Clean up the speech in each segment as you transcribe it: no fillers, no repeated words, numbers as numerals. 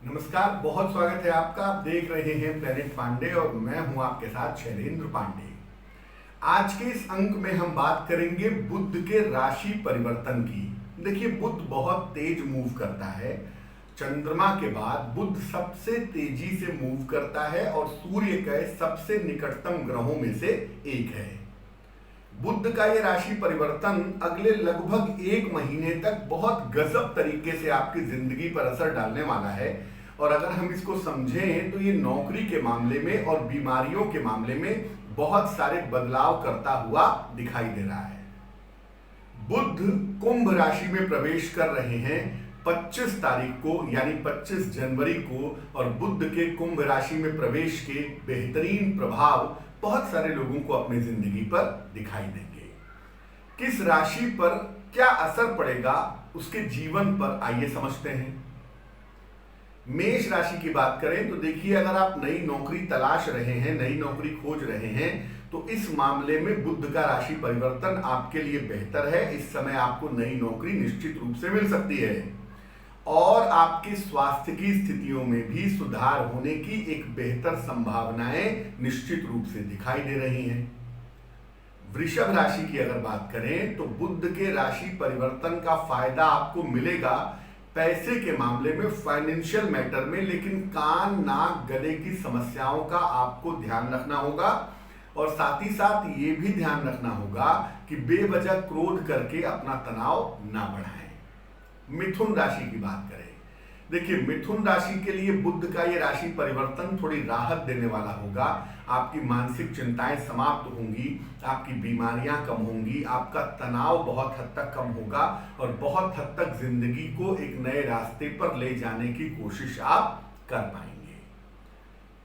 नमस्कार, बहुत स्वागत है आपका। आप देख रहे हैं प्लेनेट पांडे और मैं हूं आपके साथ शैलेंद्र पांडे। आज के इस अंक में हम बात करेंगे बुध के राशि परिवर्तन की। देखिए, बुध बहुत तेज मूव करता है। चंद्रमा के बाद बुध सबसे तेजी से मूव करता है और सूर्य के सबसे निकटतम ग्रहों में से एक है। बुध का ये राशि परिवर्तन अगले लगभग 1 महीने तक बहुत गजब तरीके से आपकी जिंदगी पर असर डालने वाला है। और अगर हम इसको समझें तो ये नौकरी के मामले में और बीमारियों के मामले में बहुत सारे बदलाव करता हुआ दिखाई दे रहा है। बुध कुंभ राशि में प्रवेश कर रहे हैं 25 तारीख को, यानी 25 जनवरी को। और बुध के कुंभ राशि में प्रवेश के बेहतरीन प्रभाव बहुत सारे लोगों को अपनी जिंदगी पर दिखाई देंगे। किस राशि पर क्या असर पड़ेगा उसके जीवन पर, आइए समझते हैं। मेष राशि की बात करें तो देखिए, अगर आप नई नौकरी तलाश रहे हैं, नई नौकरी खोज रहे हैं, तो इस मामले में बुध का राशि परिवर्तन आपके लिए बेहतर है। इस समय आपको नई नौकरी निश्चित रूप से मिल सकती है और आपके स्वास्थ्य की स्थितियों में भी सुधार होने की एक बेहतर संभावनाएं निश्चित रूप से दिखाई दे रही हैं। वृषभ राशि की अगर बात करें तो बुध के राशि परिवर्तन का फायदा आपको मिलेगा पैसे के मामले में, फाइनेंशियल मैटर में, लेकिन कान नाक गले की समस्याओं का आपको ध्यान रखना होगा। और साथ ही साथ ये भी ध्यान रखना होगा कि बेवजह क्रोध करके अपना तनाव ना बढ़ाएं। मिथुन राशि की बात करें, देखिए मिथुन राशि के लिए बुध का ये राशि परिवर्तन थोड़ी राहत देने वाला होगा। आपकी मानसिक चिंताएं समाप्त होंगी, आपकी बीमारियां कम होंगी, आपका तनाव बहुत हद तक कम होगा और बहुत हद तक जिंदगी को एक नए रास्ते पर ले जाने की कोशिश आप कर पाएंगे।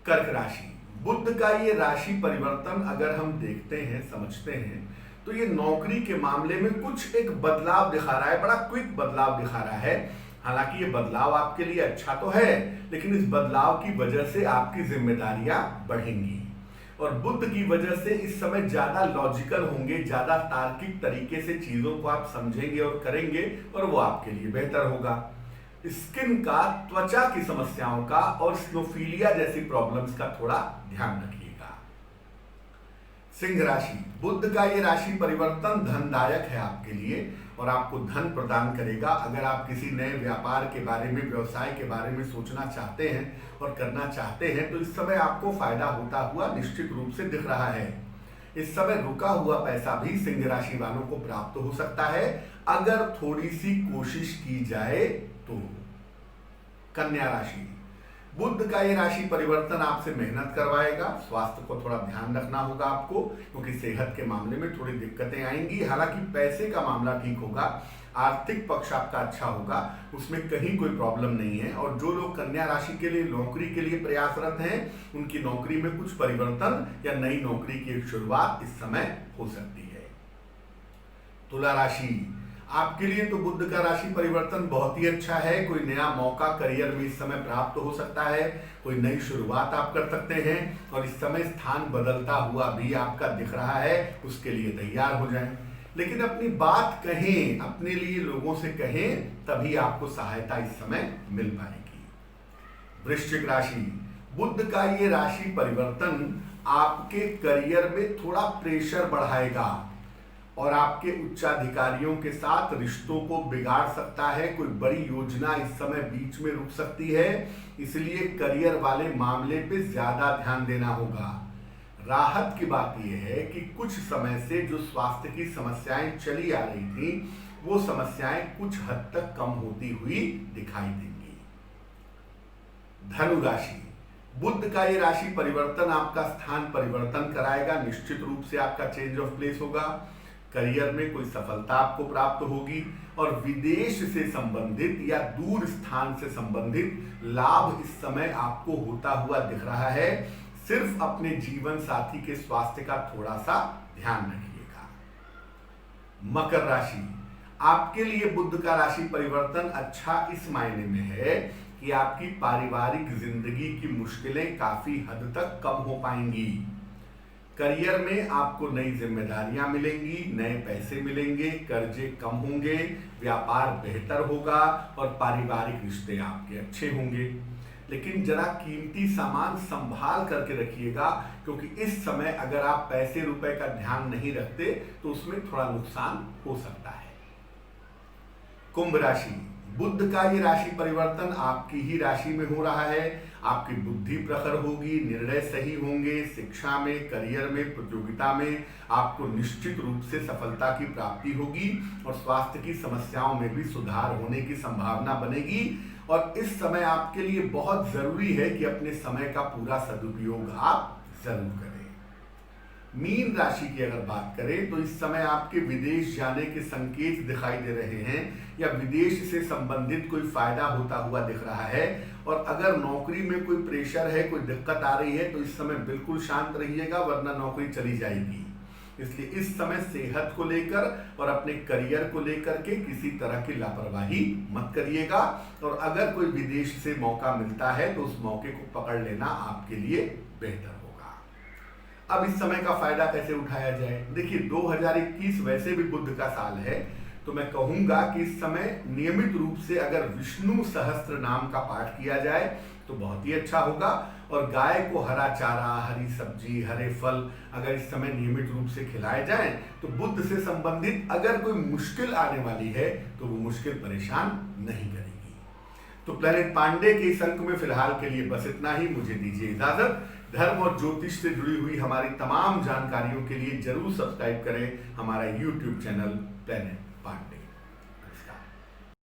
कर्क राशि, बुध का ये राशि परिवर्तन अगर हम देखते हैं, समझते हैं, तो ये नौकरी के मामले में कुछ एक बदलाव दिखा रहा है, बड़ा क्विक बदलाव दिखा रहा है। हालांकि ये बदलाव आपके लिए अच्छा तो है, लेकिन इस बदलाव की वजह से आपकी जिम्मेदारियां बढ़ेंगी और बुध की वजह से इस समय ज्यादा लॉजिकल होंगे, ज्यादा तार्किक तरीके से चीजों को आप समझेंगे और करेंगे और वो आपके लिए बेहतर होगा। स्किन का, त्वचा की समस्याओं का और स्नोफीलिया जैसी प्रॉब्लम्स का थोड़ा ध्यान रखिएगा। सिंह राशि, बुध का ये राशि परिवर्तन धनदायक है आपके लिए और आपको धन प्रदान करेगा। अगर आप किसी नए व्यापार के बारे में, व्यवसाय के बारे में सोचना चाहते हैं और करना चाहते हैं तो इस समय आपको फायदा होता हुआ निश्चित रूप से दिख रहा है। इस समय रुका हुआ पैसा भी सिंह राशि वालों को प्राप्त हो सकता है अगर थोड़ी सी कोशिश की जाए तो। कन्या राशि, बुध का ये राशि परिवर्तन आपसे मेहनत करवाएगा। स्वास्थ्य को थोड़ा ध्यान रखना होगा आपको, क्योंकि सेहत के मामले में थोड़ी दिक्कतें आएंगी। हालांकि पैसे का मामला ठीक होगा, आर्थिक पक्ष आपका अच्छा होगा, उसमें कहीं कोई प्रॉब्लम नहीं है। और जो लोग कन्या राशि के लिए नौकरी के लिए प्रयासरत हैं, उनकी नौकरी में कुछ परिवर्तन या नई नौकरी की एक शुरुआत इस समय हो सकती है। तुला राशि, आपके लिए तो बुध का राशि परिवर्तन बहुत ही अच्छा है। कोई नया मौका करियर में इस समय प्राप्त हो सकता है, कोई नई शुरुआत आप कर सकते हैं और इस समय स्थान बदलता हुआ भी आपका दिख रहा है, उसके लिए तैयार हो जाएं। लेकिन अपनी बात कहें, अपने लिए लोगों से कहें, तभी आपको सहायता इस समय मिल पाएगी। वृश्चिक राशि, बुध का ये राशि परिवर्तन आपके करियर में थोड़ा प्रेशर बढ़ाएगा और आपके उच्चाधिकारियों के साथ रिश्तों को बिगाड़ सकता है। कोई बड़ी योजना इस समय बीच में रुक सकती है, इसलिए करियर वाले मामले पे ज्यादा ध्यान देना होगा। राहत की बात यह है कि कुछ समय से जो स्वास्थ्य की समस्याएं चली आ रही थी, वो समस्याएं कुछ हद तक कम होती हुई दिखाई देंगी। धनु राशि, बुध का ये राशि परिवर्तन आपका स्थान परिवर्तन कराएगा। निश्चित रूप से आपका चेंज ऑफ प्लेस होगा, करियर में कोई सफलता आपको प्राप्त होगी और विदेश से संबंधित या दूर स्थान से संबंधित लाभ इस समय आपको होता हुआ दिख रहा है। सिर्फ अपने जीवन साथी के स्वास्थ्य का थोड़ा सा ध्यान रखिएगा। मकर राशि, आपके लिए बुध का राशि परिवर्तन अच्छा इस मायने में है कि आपकी पारिवारिक जिंदगी की मुश्किलें काफी हद तक कम हो पाएंगी। करियर में आपको नई जिम्मेदारियां मिलेंगी, नए पैसे मिलेंगे, कर्जे कम होंगे, व्यापार बेहतर होगा और पारिवारिक रिश्ते आपके अच्छे होंगे। लेकिन जरा कीमती सामान संभाल करके रखिएगा, क्योंकि इस समय अगर आप पैसे रुपए का ध्यान नहीं रखते तो उसमें थोड़ा नुकसान हो सकता है। कुंभ राशि, बुध का ये राशि परिवर्तन आपकी ही राशि में हो रहा है। आपकी बुद्धि प्रखर होगी, निर्णय सही होंगे, शिक्षा में, करियर में, प्रतियोगिता में आपको निश्चित रूप से सफलता की प्राप्ति होगी और स्वास्थ्य की समस्याओं में भी सुधार होने की संभावना बनेगी। और इस समय आपके लिए बहुत जरूरी है कि अपने समय का पूरा सदुपयोग आप जरूर करें। मीन राशि की अगर बात करें तो इस समय आपके विदेश जाने के संकेत दिखाई दे रहे हैं या विदेश से संबंधित कोई फायदा होता हुआ दिख रहा है। और अगर नौकरी में कोई प्रेशर है, कोई दिक्कत आ रही है तो इस समय बिल्कुल शांत रहिएगा, वरना नौकरी चली जाएगी। इसलिए इस समय सेहत को लेकर और अपने करियर को लेकर के किसी तरह की लापरवाही मत करिएगा। और अगर कोई विदेश से मौका मिलता है तो उस मौके को पकड़ लेना आपके लिए बेहतर होगा। अब इस समय का फायदा कैसे उठाया जाए? देखिए, 2021 वैसे भी बुध का साल है, तो मैं कहूंगा कि इस समय नियमित रूप से अगर विष्णु सहस्त्र नाम का पाठ किया जाए तो बहुत ही अच्छा होगा। और गाय को हरा चारा, हरी सब्जी, हरे फल अगर इस समय नियमित रूप से खिलाए जाएं तो बुध से संबंधित अगर कोई मुश्किल आने वाली है तो वो मुश्किल परेशान नहीं करेगी। तो प्लेनेट पांडे के इस अंक में फिलहाल के लिए बस इतना ही। मुझे दीजिए इजाजत। धर्म और ज्योतिष से जुड़ी हुई हमारी तमाम जानकारियों के लिए जरूर सब्सक्राइब करें हमारा YouTube चैनल प्लेनेट।